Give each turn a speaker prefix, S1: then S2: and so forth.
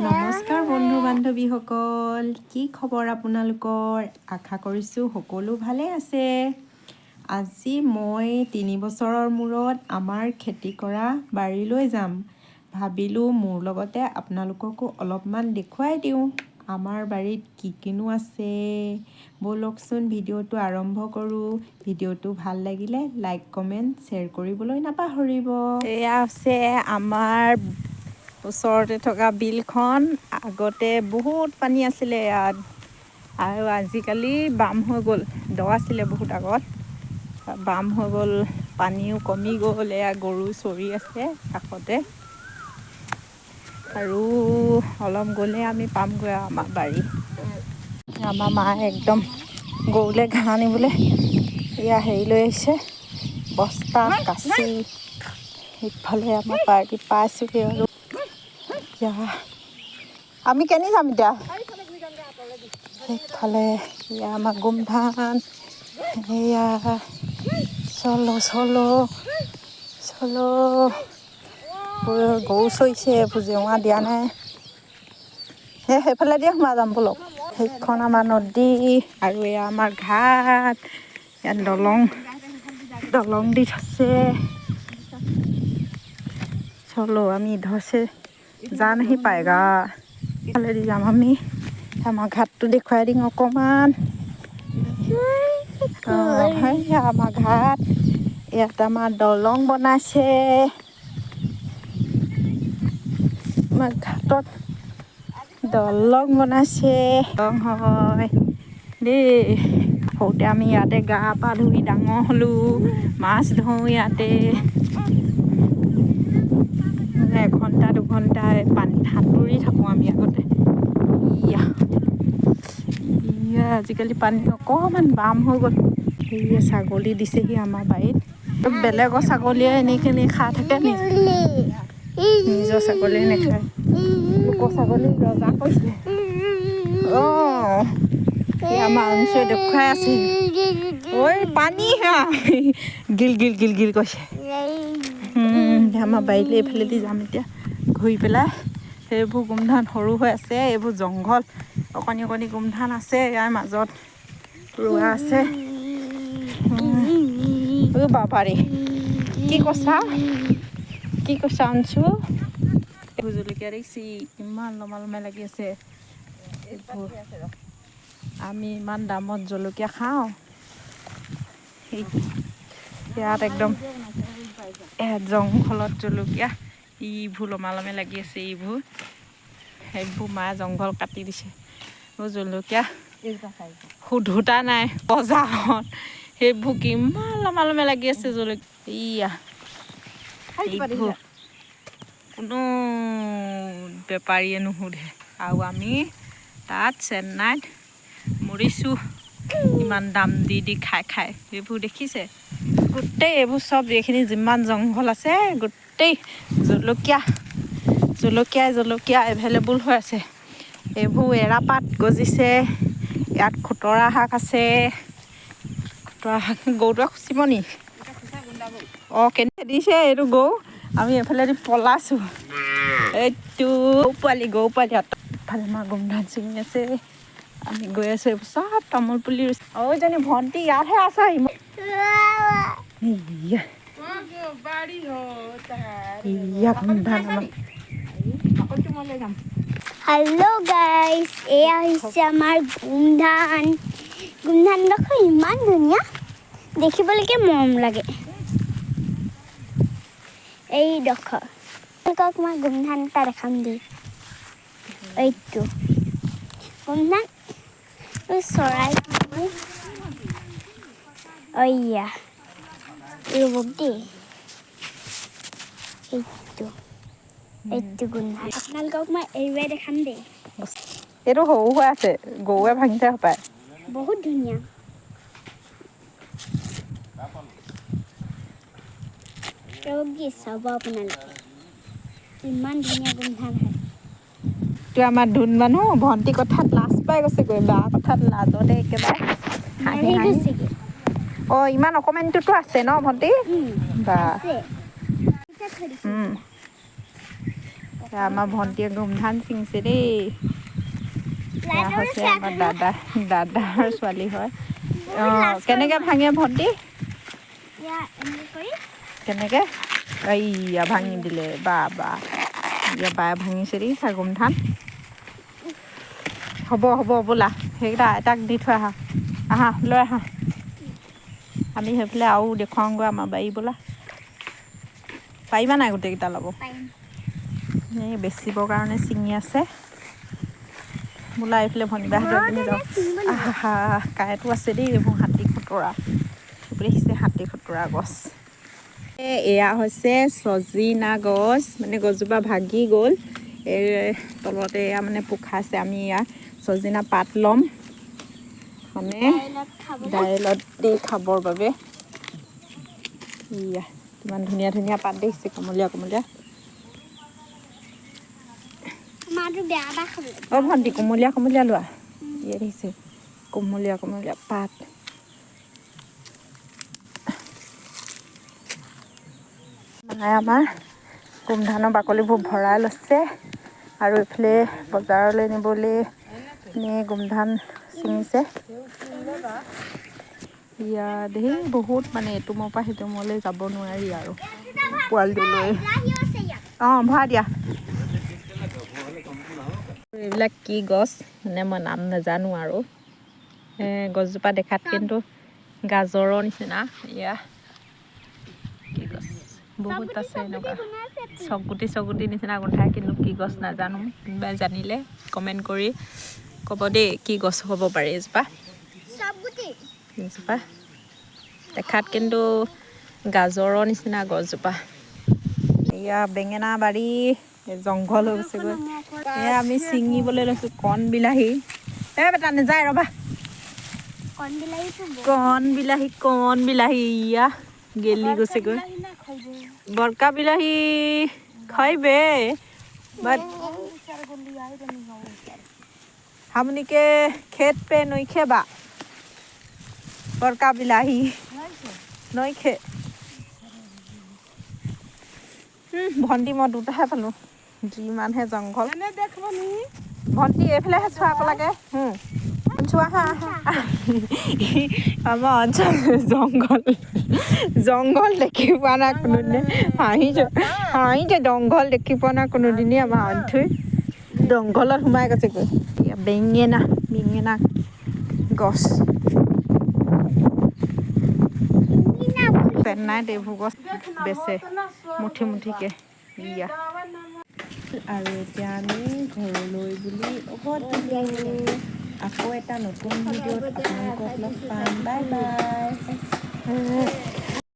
S1: নমস্কাৰ বন্ধু বান্ধৱীসকল, কি খবৰ আপোনালোকৰ? আশা কৰিছোঁ সকলো ভালে আছে। আজি মই 3 বছৰৰ মূৰত আমাৰ খেতি কৰা বাৰীলৈ যাম। ভাবিলোঁ মোৰ লগতে আপোনালোককো অলপমান দেখুৱাই দিওঁ আমাৰ বাৰীত কি কিনো আছে। ব'লকচোন ভিডিঅ'টো আৰম্ভ কৰোঁ। ভিডিঅ'টো ভাল লাগিলে লাইক কমেণ্ট শ্বেয়াৰ কৰিবলৈ নাপাহৰিব। এয়া আছে আমাৰ ওচৰতে থকা বিলখন। আগতে বহুত পানী আছিলে ইয়াত, আৰু আজিকালি বাম হৈ গ'ল। দ আছিলে বহুত আগত, বাম হৈ গ'ল, পানীও কমি গ'ল। এয়া গৰু চৰি আছে কাষতে, আৰু অলপ গ'লে আমি পামগৈ আমাৰ বাৰী। আমাৰ মায়ে একদম গৰুলৈ ঘাঁহ আনিবলৈ এয়া হেৰি লৈ আহিছে, বস্তা কাচি। ইফালে আমাৰ পাৰ্টি পাইছোঁগৈ আৰু আমি কেনি যাম এতিয়া? সেইফালে এয়া আমাৰ গোমধান। এয়া চলো চলো চলো। গৰু চৰিছে, এইবোৰ জেওৰা দিয়া নাই। সেইফালে দিয়ে সোমাই যাম বলক। সেইখন আমাৰ নদী, আৰু এয়া আমাৰ ঘাট। ইয়াত দলং দি থৈছে। চলো আমি ইধৰ से जा नहीं पाएगा। ফালেদি যাম আমি। আমাৰ ঘাটটো দেখুৱাই দিম অকণমান। সেয়া আমাৰ ঘাট। ইয়াত আমাৰ দলং বনাইছে। আমাৰ ঘাটত দলং বনাইছে। দলং হয় দেই। সৰুতে আমি ইয়াতে গা পা ধুই ডাঙৰ হ'লোঁ, মাছ ধৰোঁ ইয়াতে। এঘণ্টা দুঘণ্টা পানীত সাঁতুৰি থাকোঁ আমি আগতে। আজিকালি পানী অকণমান বাম হৈ গ'ল। সেয়ে ছাগলী দিছেহি আমাৰ বাৰীত। বেলেগৰ ছাগলীয়ে এনেখিনি খাই থাকে নি? নিজৰ ছাগলীয়ে নাখায়, লোকৰ ছাগলী ৰজা কৈছে। আমাৰ অংশই দেখুৱাই আছে। ঐ পানী হা গিল গিল গিল গিল কৈছে। আমাৰ বাৰীলৈ এইফালেদি যাম এতিয়া ঘূৰি পেলাই। সেইবোৰ গোমধান সৰু হৈ আছে, এইবোৰ জংঘল। অকণি অকণি গোমধান আছে, ইয়াৰ মাজত ৰোৱা আছে। বাবাৰে কি কৈছা? কি কৈছা আনছো? এইবোৰ জলকীয়া দেখিছি ইমান লমা লমাই লাগি আছে। আমি ইমান দামত জলকীয়া খাওঁ। ইয়াত একদম জংঘলত জলকীয়া ইবোৰ লমালমে লাগি আছে। সেইবোৰ মায়ে জংঘল কাটি দিছে। জলকীয়া সোধোতা নাই বজাৰত, সেইবোৰ কিমান লমালমে লাগি আছে জলকীয়া। এইবোৰ কোনো বেপাৰীয়ে নুসুধে, আৰু আমি তাত চেন্নাইত মৰিছোঁ ইমান দাম দি দি খাই খাই। এইবোৰ দেখিছে, গোটেই এইবোৰ চব এইখিনি যিমান জংঘল আছে গোটেই জলকীয়া এভেইলেবল হৈ আছে। এইবোৰ এৰাপাত গজিছে, ইয়াত খুতৰা শাক আছে। খুতৰা শাক গৰুটোৱে খুচিব নি? কেনে দিছে এইটো গৰু। আমি এইফালেদি পলাইছোঁ। এইটো গৰু পোৱালি ইফালে আমাৰ গোমধান ছিঙি আছে। আমি গৈ আছোঁ, এইবোৰ চব তামোল পুলি ৰুইছে। এইজনী ভণ্টি ইয়াতহে আছে।
S2: হেল্ল' গাইজ, এয়া হৈছে আমাৰ গোমধান। গোমধানডোখৰ ইমান ধুনীয়া, দেখিবলৈকে মৰম লাগে। এইডোখৰ আপোনালোকক মই গোমধান এটা দেখাম দেই। এইটো গোমধান চৰাই ৰ'ব দেই। এইটো গোমধান আপোনালোকক মই এইবাৰ দেখাম দেই।
S1: এইটো সৰু হৈ আছে, গৰুৱে ভাঙিছে হপায়।
S2: বহুত ধুনীয়া। চাব আপোনালোকে ইমান ধুনীয়া গোমধান হয়।
S1: এইটো আমাৰ ধুন মানুহ ভণ্টি কথাত লাজ পাই গৈছেগৈ, বা কথাত লাজতে একেবাৰে হাঁহি হাঁহি। ইমান অকণমানিটোতো আছে ন ভণ্টি? বা আমাৰ ভণ্টিয়ে গোমধান ছিঙিছে দেই এয়া হৈছে আমাৰ দাদাৰ ছোৱালী হয় কেনেকৈ ভাঙে ভণ্টি কেনেকৈ এইয়া ভাঙি দিলে বা বায়ে ভাঙিছে দেই গোমধান হ'ব বোলা সেইকেইটা আইতাক দি থৈ আহা লৈ আহা আমি সেইফালে আৰু দেখুৱাওঁগৈ আমাৰ বাৰী বোলা পাৰিবা নাই গোটেইকেইটা ল'ব এই বেচিবৰ কাৰণে ছিঙি আছে বোলা এইফালে ভণ্টিবাহঁতৰ পিনে যাওঁ আহা কাঁইটো আছে দেই এইবোৰ হাতী খুতৰা দেখিছে হাতী খুতৰা গছ এয়া হৈছে চজিনা গছ মানে গছজোপা ভাগি গ'ল এই তলতে এয়া মানে পোক খাইছে আমি এয়া চজিনা পাত ল'ম মানে দাইলত দি খাবৰ বাবে ইয়া কিমান ধুনীয়া ধুনীয়া পাত দেখিছে কমলীয়া ভণ্টি কমলীয়া লোৱা ইয়ে দেখিছে কমলীয়া পাত আমাৰ গোমধানৰ বাকলিবোৰ ভৰাই লৈছে আৰু এইফালে বজাৰলৈ নিবলৈ গোমধান ছিঙিছে ইয়াত বহুত মানে এটুমৰ পৰা সিটুমলৈ যাব নোৱাৰি আৰু পোৱালিটো লৈ ভৰাই দিয়া এইবিলাক কি গছ মানে মই নাম নাজানো আৰু গছজোপা দেখাত কিন্তু গাজৰৰ নিচিনা এয়া কি গছ বহুত আছে এনেকুৱা চগুটি নিচিনা গোন্ধাই কিন্তু কি গছ নাজানো কোনোবাই জানিলে কমেণ্ট কৰি ক'ব দেই কি গছ হ'ব পাৰে এজোপা দেখাত কিন্তু গাজৰৰ নিচিনা গছজোপা এয়া বেঙেনা বাৰী জংঘল হৈ গৈছেগৈ এয়া আমি ছিঙিবলৈ লৈছোঁ কণ বিলাহী বেটা নাযায় ৰ'বা কণ বিলাহী ইয়া গেলি গৈছেগৈ বৰকা বিলাহী খাইবে বাট हमनिके खेत पे नहीं खेबा बड़का बिलाही नहीं खे भंटी मैं दुटाहे पालो जिमानहे जंगल भंटी एफालेहे चुआक लागे चुआ आम अंचल जंगल देखी पा ना कोनो हाई जंगल देखी पा ना कोनो दिन आम अंथुई जंगल सोमाय गए बेंगेना गछ पेन्नाई देवू गछ बेचे मुठी इया আৰু এতিয়া আমি ঘৰলৈ বুলি আকৌ এটা নতুন ভিডিঅ'ত আপোনালোকক লগ পাম বাই বাই